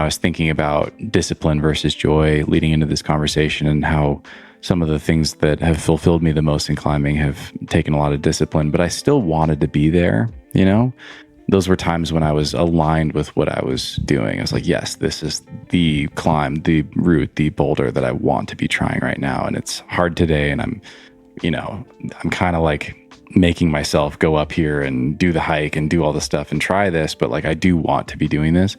I was thinking about discipline versus joy leading into this conversation, and how some of the things that have fulfilled me the most in climbing have taken a lot of discipline, but I still wanted to be there, you know? Those were times when I was aligned with what I was doing. I was like, yes, this is the climb, the route, the boulder that I want to be trying right now. And it's hard today. And I'm kind of like making myself go up here and do the hike and do all the stuff and try this, but like, I do want to be doing this.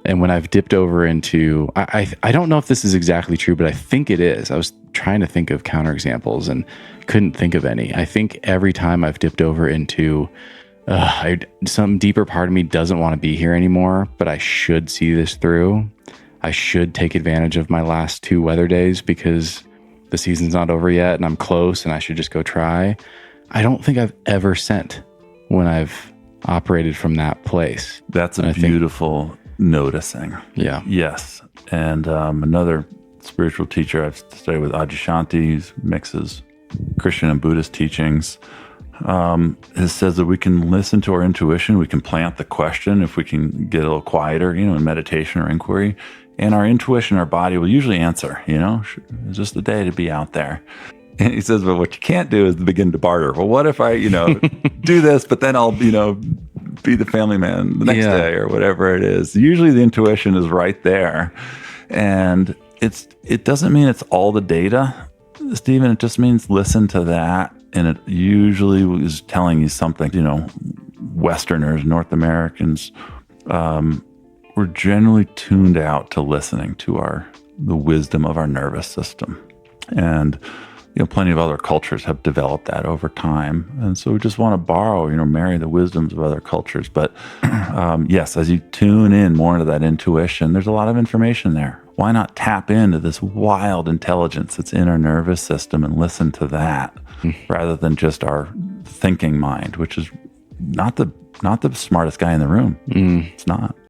And when I've dipped over into, I don't know if this is exactly true, but I think it is. I was trying to think of counterexamples and couldn't think of any. I think every time I've dipped over into, some deeper part of me doesn't want to be here anymore, but I should see this through. I should take advantage of my last 2 weather days because the season's not over yet and I'm close and I should just go try. I don't think I've ever sent when I've operated from that place. That's a beautiful noticing. Yeah. Yes. And another spiritual teacher I've studied with, Adyashanti, who mixes Christian and Buddhist teachings, it says that we can listen to our intuition. We can plant the question if we can get a little quieter, in meditation or inquiry. And our intuition, our body will usually answer, it's just the day to be out there. And he says, but what you can't do is begin to barter. Well, what if I, do this, but then I'll, be the family man the next day or whatever it is. Usually the intuition is right there. And it doesn't mean it's all the data, Stephen. It just means listen to that. And it usually is telling you something. Westerners, North Americans, we're generally tuned out to listening to the wisdom of our nervous system. And, plenty of other cultures have developed that over time. And so we just want to borrow, marry the wisdoms of other cultures. But yes, as you tune in more into that intuition, there's a lot of information there. Why not tap into this wild intelligence that's in our nervous system and listen to that rather than just our thinking mind, which is not the smartest guy in the room. It's not.